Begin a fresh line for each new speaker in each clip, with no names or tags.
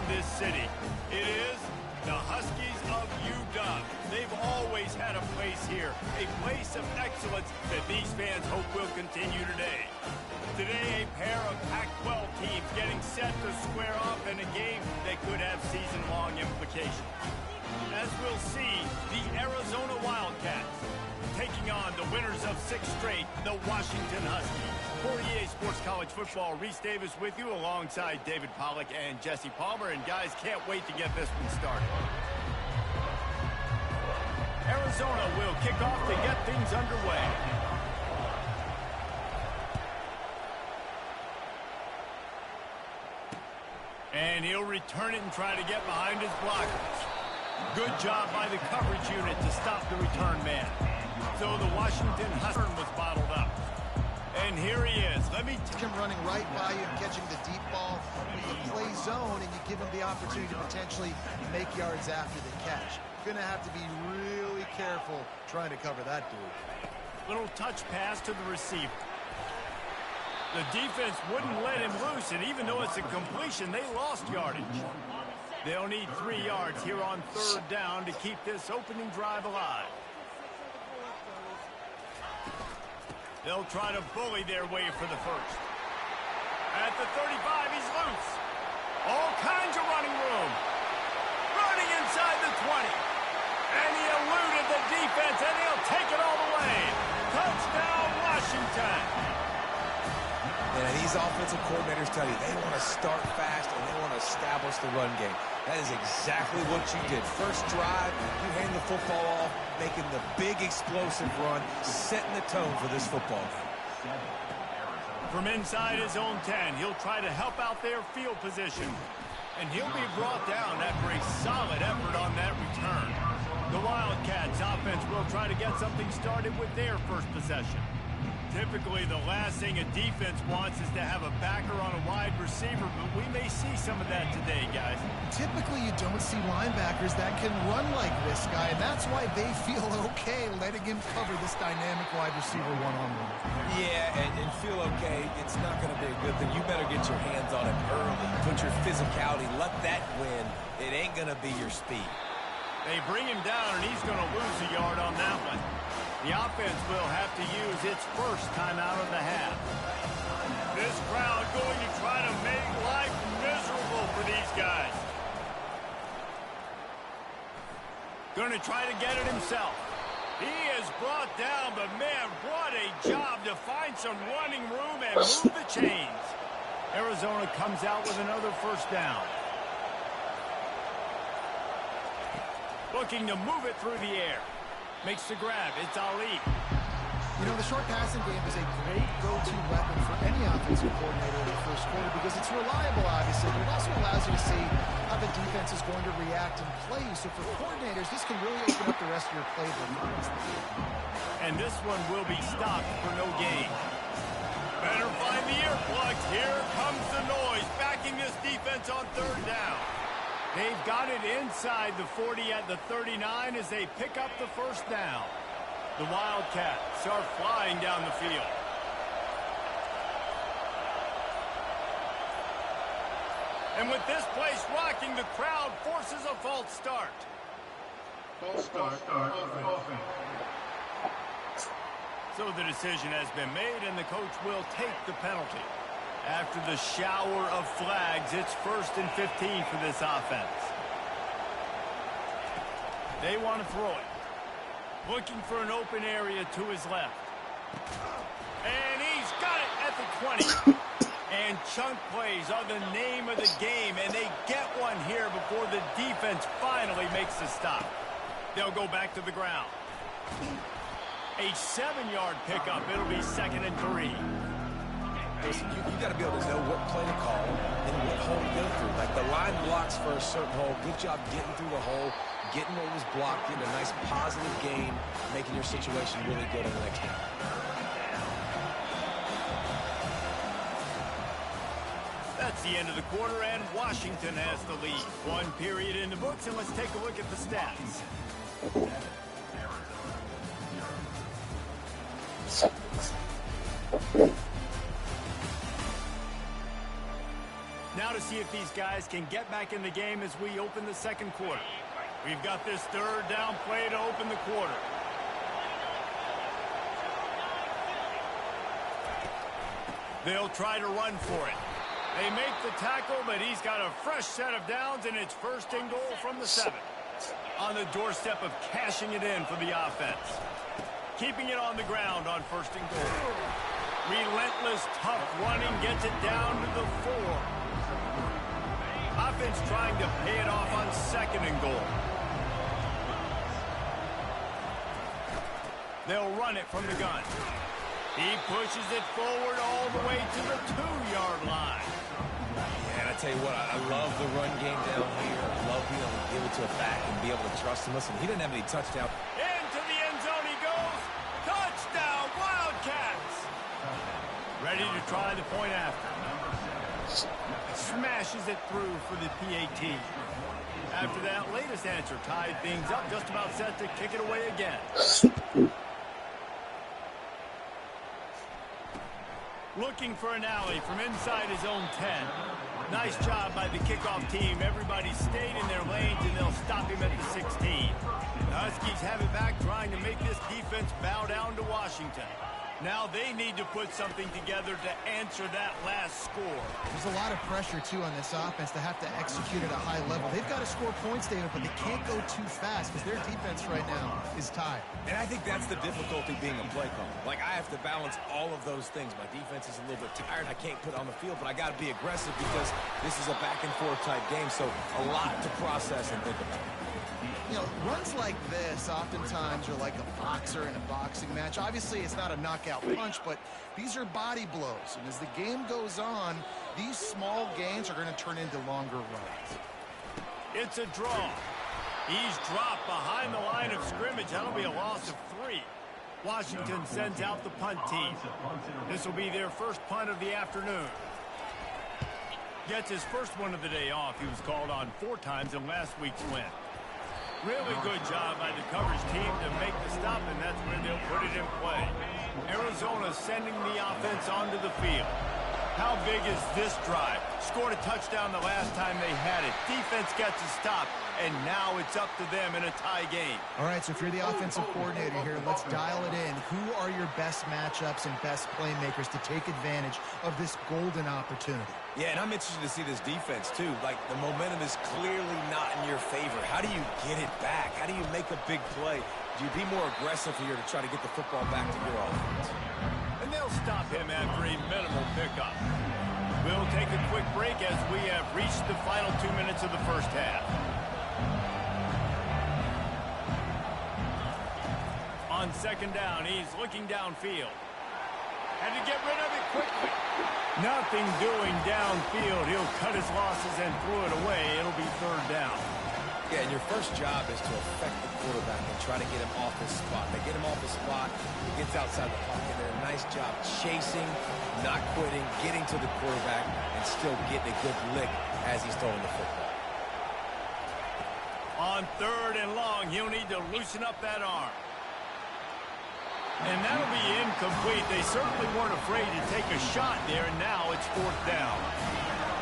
this city. It is the Huskies of UW. They've always had a place here, a place of excellence that these fans hope will continue today. Today, a pair of Pac-12 teams getting set to square off in a game that could have season-long implications. As we'll see, the Arizona Wildcats taking on the winners of 6 straight, the Washington Huskies. For EA Sports College Football, Reese Davis with you alongside David Pollack and Jesse Palmer. And guys, can't wait to get this one started. Arizona will kick off to get things underway. And he'll return it and try to get behind his blockers. Good job by the coverage unit to stop the return man. So the Washington Huskies was bottled up. And here he is. Let me
him running right by you and catching the deep ball. When you play zone and you give him the opportunity to potentially make yards after the catch. You're going to have to be really careful trying to cover that dude.
Little touch pass to the receiver. The defense wouldn't let him loose, and even though it's a completion, they lost yardage. They'll need 3 yards here on 3rd down to keep this opening drive alive. They'll try to bully their way for the first. At the 35, he's loose. All kinds of running room. Running inside the 20. And he eluded the defense, and he'll take it all the way. Touchdown, Washington.
And these offensive coordinators tell you they want to start fast and they want to establish the run game. That is exactly what you did. First drive, you hand the football off, making the big explosive run, setting the tone for this football game.
From inside his own 10, he'll try to help out their field position. And he'll be brought down after a solid effort on that return. The Wildcats offense will try to get something started with their first possession. Typically, the last thing a defense wants is to have a backer on a wide receiver, but we may see some of that today, guys.
Typically, you don't see linebackers that can run like this guy, and that's why they feel okay letting him cover this dynamic wide receiver one-on-one.
Yeah, and feel okay, it's not going to be a good thing. You better get your hands on him early. Put your physicality, let that win. It ain't going to be your speed.
They bring him down, and he's going to lose a yard on that one. The offense will have to use its first timeout of the half. This crowd going to try to make life miserable for these guys. Going to try to get it himself. He is brought down, but man, what a job to find some running room and move the chains. Arizona comes out with another first down. Looking to move it through the air. Makes the grab. It's Ali.
You know, the short passing game is a great go-to weapon for any offensive coordinator in the first quarter because it's reliable, obviously, but it also allows you to see how the defense is going to react and play. So for coordinators, this can really open up the rest of your playbook.
And this one will be stopped for no gain. Better find the earplugs. Here comes the noise, backing this defense on 3rd down. They've got it inside the 40 at the 39 as they pick up the first down. The Wildcats are flying down the field. And with this place rocking, the crowd forces a false start.
False start. Offense.
So the decision has been made, and the coach will take the penalty. After the shower of flags, it's 1st and 15 for this offense. They want to throw it. Looking for an open area to his left. And he's got it at the 20. And chunk plays are the name of the game, and they get one here before the defense finally makes the stop. They'll go back to the ground. A 7-yard pickup. It'll be 2nd and 3.
Listen, you got to be able to know what play to call and what hole to go through. Like the line blocks for a certain hole. Good job getting through the hole, getting what was blocked, getting a nice positive gain, making your situation really good on the next down.
That's the end of the quarter, and Washington has the lead. 1 period in the books, and let's take a look at the stats. Now to see if these guys can get back in the game as we open the second quarter. We've got this third down play to open the quarter. They'll try to run for it. They make the tackle, but he's got a fresh set of downs, and it's first and goal from the 7. On the doorstep of cashing it in for the offense. Keeping it on the ground on first and goal. Relentless, tough running gets it down to the 4. Offense trying to pay it off on second and goal. They'll run it from the gun. He pushes it forward all the way to the 2-yard line.
Yeah, and I tell you what, I love the run game down here. I love being able to give it to a back and be able to trust him. Listen, he didn't have any touchdown.
Into the end zone he goes. Touchdown, Wildcats. Ready to try the point after. Smashes it through for the PAT. After that latest answer tied things up, just about set to kick it away again. Looking for an alley from inside his own 10. Nice job by the kickoff team. Everybody stayed in their lanes, and they'll stop him at the 16. The Huskies have it back, trying to make this defense bow down to Washington. Now they need to put something together to answer that last score.
There's a lot of pressure, too, on this offense to have to execute at a high level. They've got to score points, David, but they can't go too fast because their defense right now is tied.
And I think that's the difficulty being a play caller. Like, I have to balance all of those things. My defense is a little bit tired. I can't put on the field, but I got to be aggressive because this is a back-and-forth type game, so a lot to process and think about.
You know, runs like this oftentimes are like a boxer in a boxing match. Obviously, it's not a knockout punch, but these are body blows. And as the game goes on, these small gains are going to turn into longer runs.
It's a draw. He's dropped behind the line of scrimmage. That'll be a loss of 3. Washington sends out the punt team. This will be their first punt of the afternoon. Gets his first one of the day off. He was called on 4 times in last week's win. Really good job by the coverage team to make the stop, and that's where they'll put it in play. Arizona sending the offense onto the field. How big is this drive? Scored a touchdown the last time they had it. Defense gets a stop, and now it's up to them in a tie game.
All right, so if you're the offensive coordinator here, let's dial it in. Who are your best matchups and best playmakers to take advantage of this golden opportunity?
Yeah, and I'm interested to see this defense, too. Like, the momentum is clearly not in your favor. How do you get it back? How do you make a big play? Do you be more aggressive here to try to get the football back to your offense?
And they'll stop him after a minimal pickup. We'll take a quick break as we have reached the final 2 minutes of the first half. On second down, he's looking downfield. Had to get rid of it quickly. Nothing doing downfield. He'll cut his losses and throw it away. It'll be third down.
Yeah, and your first job is to affect the quarterback and try to get him off his spot. They get him off his spot, he gets outside the pocket. They're a nice job chasing, not quitting, getting to the quarterback, and still getting a good lick as he's throwing the football.
On third and long, he'll need to loosen up that arm. And that'll be incomplete. They certainly weren't afraid to take a shot there, and now it's fourth down.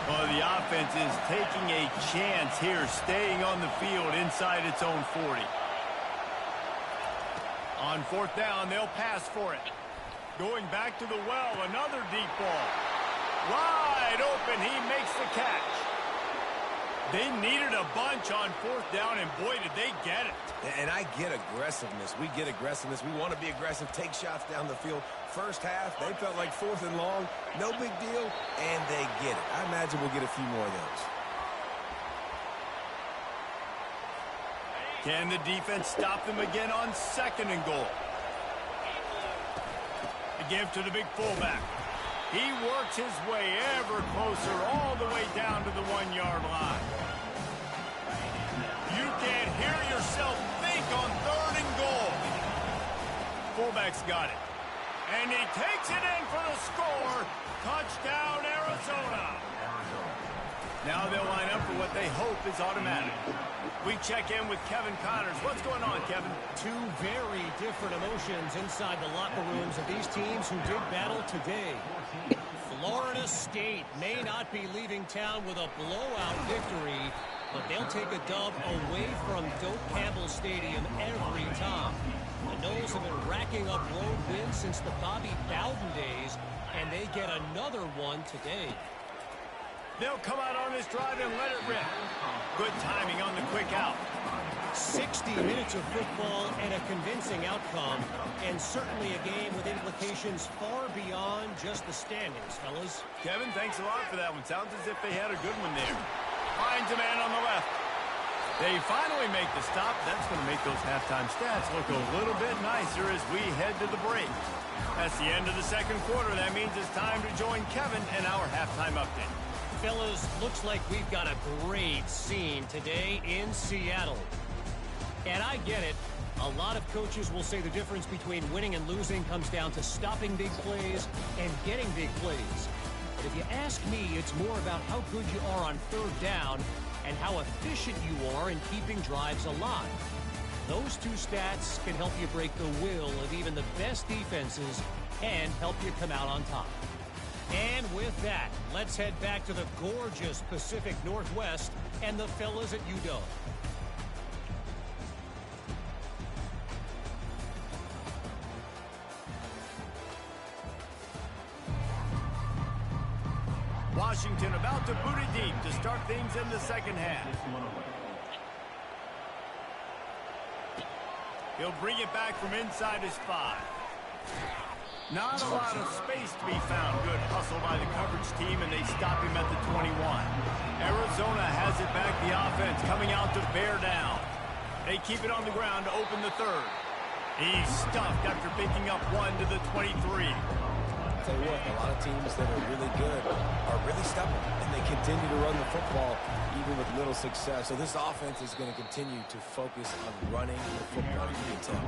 Well, the offense is taking a chance here, staying on the field inside its own 40. On fourth down, they'll pass for it. Going back to the well, another deep ball. Wide open, he makes the catch. They needed a bunch on fourth down, and boy, did they get it.
And I get aggressiveness. We get aggressiveness. We want to be aggressive, take shots down the field. First half, they felt like fourth and long. No big deal, and they get it. I imagine we'll get a few more of those.
Can the defense stop them again on second and goal? The give to the big fullback. He works his way ever closer all the way down to the 1-yard line. You can't hear yourself think on third and goal. Fullback's got it. And he takes it in for the score. Touchdown, Arizona. Now they'll line up for what they hope is automatic. We check in with Kevin Connors. What's going on, Kevin?
2 very different emotions inside the locker rooms of these teams who did battle today. Florida State may not be leaving town with a blowout victory, but they'll take a dub away from Doak Campbell Stadium every time. The Noles have been racking up road wins since the Bobby Bowden days, and they get another one today.
They'll come out on this drive and let it rip. Good timing on the quick out.
60 minutes of football and a convincing outcome, and certainly a game with implications far beyond just the standings, fellas.
Kevin, thanks a lot for that one. Sounds as if they had a good one there. Finds a man on the left. They finally make the stop. That's going to make those halftime stats look a little bit nicer as we head to the break. That's the end of the second quarter. That means it's time to join Kevin and our halftime update.
Fellas, looks like we've got a great scene today in Seattle. And I get it. A lot of coaches will say the difference between winning and losing comes down to stopping big plays and getting big plays. But if you ask me, it's more about how good you are on third down and how efficient you are in keeping drives alive. Those two stats can help you break the will of even the best defenses and help you come out on top. And with that, let's head back to the gorgeous Pacific Northwest and the fellas at UW.
Washington about to boot it deep to start things in the second half. He'll bring it back from inside his 5. Not a lot of space to be found. Good hustle by the coverage team, and they stop him at the 21. Arizona has it back, the offense coming out to bear down. They keep it on the ground to open the third. He's stuffed after picking up 1 to the 23.
Tell you what, a lot of teams that are really good are really stubborn, and they continue to run the football even with little success. So this offense is going to continue to focus on running the football. You can tell.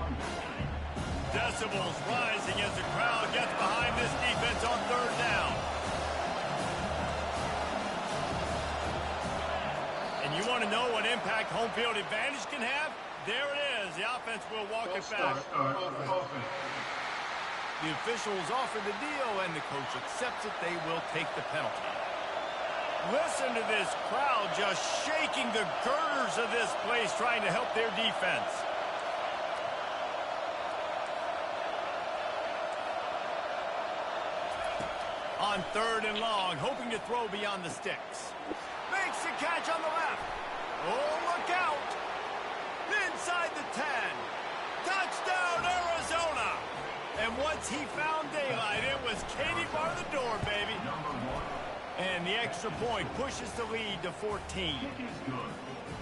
Decibels rising as the crowd gets behind this defense on third down. And you want to know what impact home field advantage can have? There it is. The offense will walk it back. The officials offer the deal, and the coach accepts it. They will take the penalty. Listen to this crowd just shaking the girders of this place, trying to help their defense. On third and long, hoping to throw beyond the sticks. Makes the catch on the left. Oh, look out. Inside the 10. Touchdown, Arizona. And once he found daylight, it was Katie bar the door, baby. And the extra point pushes the lead to 14.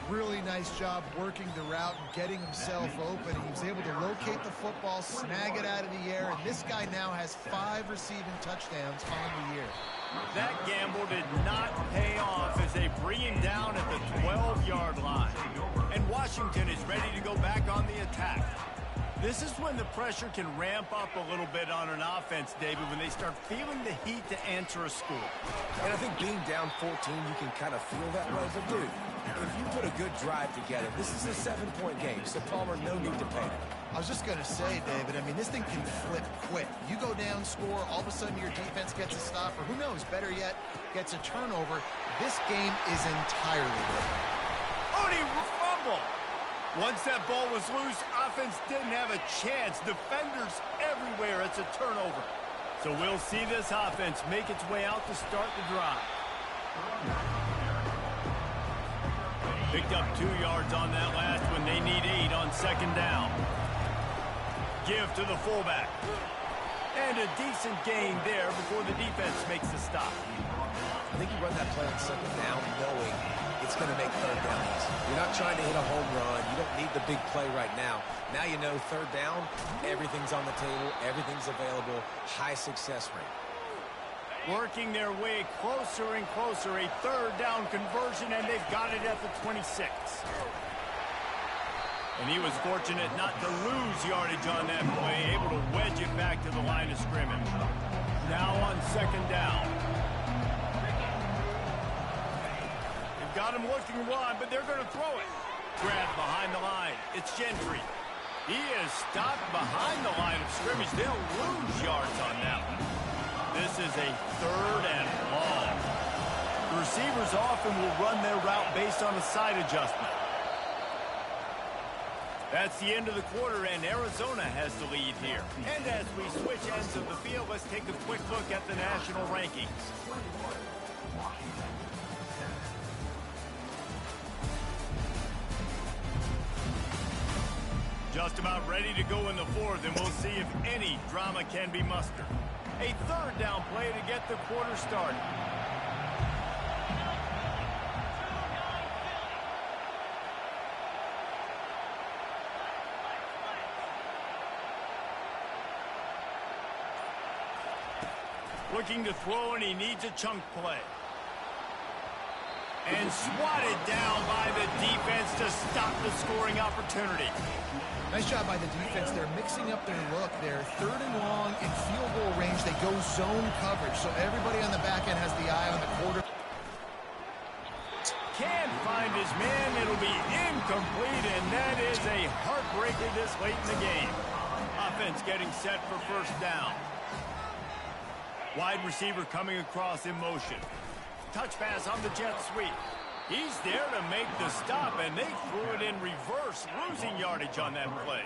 Really nice job working the route and getting himself open. He was able to locate the football, snag it out of the air, and this guy now has 5 receiving touchdowns on the year.
That gamble did not pay off as they bring him down at the 12-yard line. And Washington is ready to go back on the attack. This is when the pressure can ramp up a little bit on an offense, David, when they start feeling the heat to answer a score.
And I think being down 14, you can kind of feel that way. But, dude, if you put a good drive together, this is a 7-point game. So, Palmer, no need to panic.
I was just going to say, David, I mean, this thing can flip quick. You go down, score, all of a sudden your defense gets a stop, or who knows, better yet, gets a turnover. This game is entirely different.
Oh, he fumbled. Once that ball was loose, offense didn't have a chance. Defenders everywhere. It's a turnover. So we'll see this offense make its way out to start the drive. Picked up 2 yards on that last one. They need 8 on second down. Give to the fullback. And a decent gain there before the defense makes the stop.
I think you run that play on second down knowing it's going to make third down easy. You're not trying to hit a home run. You don't need the big play right now. Now you know third down, everything's on the table, everything's available, high success rate.
Working their way closer and closer, a third down conversion, and they've got it at the 26. And he was fortunate not to lose yardage on that play, able to wedge it back to the line of scrimmage. Now on second down. Got him looking wide, but they're going to throw it. Grabbed behind the line. It's Gentry. He is stopped behind the line of scrimmage. They'll lose yards on that one. This is a 3rd and long. The receivers often will run their route based on a side adjustment. That's the end of the quarter, and Arizona has the lead here. And as we switch ends of the field, let's take a quick look at the national rankings. Just about ready to go in the 4th, and we'll see if any drama can be mustered. A 3rd down play to get the quarter started. Looking to throw, and he needs a chunk play. And swatted down by the defense to stop the scoring opportunity.
Nice job by the defense. They're mixing up their look. They're 3rd and long in field goal range. They go zone coverage, so everybody on the back end has the eye on the quarter.
Can't find his man. It'll be incomplete, and that is a heartbreaker this late in the game. Offense getting set for 1st down. Wide receiver coming across in motion. Touch pass on the jet sweep. He's there to make the stop, and they threw it in reverse, losing yardage on that play.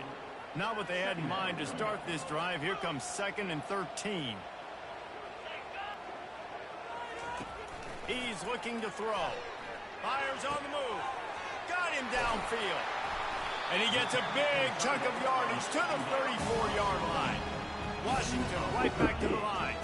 Not what they had in mind to start this drive. Here comes 2nd and 13. He's looking to throw. Fires on the move. Got him downfield. And he gets a big chunk of yardage to the 34-yard line. Washington right back to the line.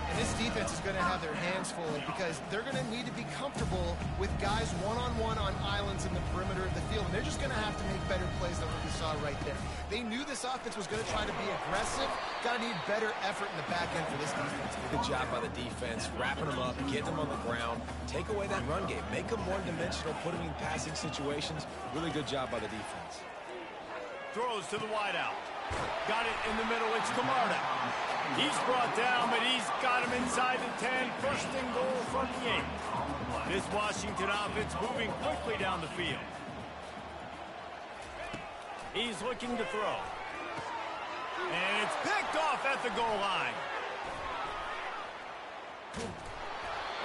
And this defense is going to have their hands full because they're going to need to be comfortable with guys one-on-one on islands in the perimeter of the field. And they're just going to have to make better plays than what we saw right there. They knew this offense was going to try to be aggressive. Got to need better effort in the back end for this defense.
Good job by the defense, wrapping them up, getting them on the ground, take away that run game, make them one-dimensional, put them in passing situations. Really good job by the defense.
Throws to the wideout. Got it in the middle. It's Camarda. He's brought down, but he's got him inside the 10. 1st and goal from the 8. This Washington offense moving quickly down the field. He's looking to throw. And it's picked off at the goal line.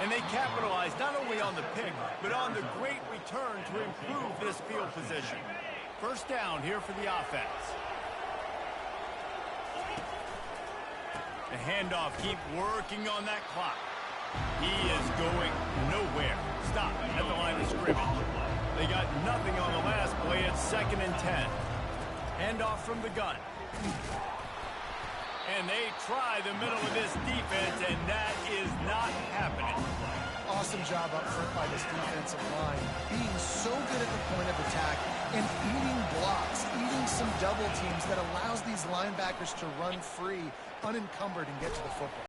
And they capitalize not only on the pick, but on the great return to improve this field position. 1st down here for the offense. The handoff, keep working on that clock. He is going nowhere. Stop at the line of scrimmage. They got nothing on the last play. It's 2nd and 10. Handoff from the gun. And they try the middle of this defense, and that is not happening.
Awesome job up front by this defensive line. Being so good at the point of attack and eating blocks, eating some double teams that allows these linebackers to run free, unencumbered, and get to the football.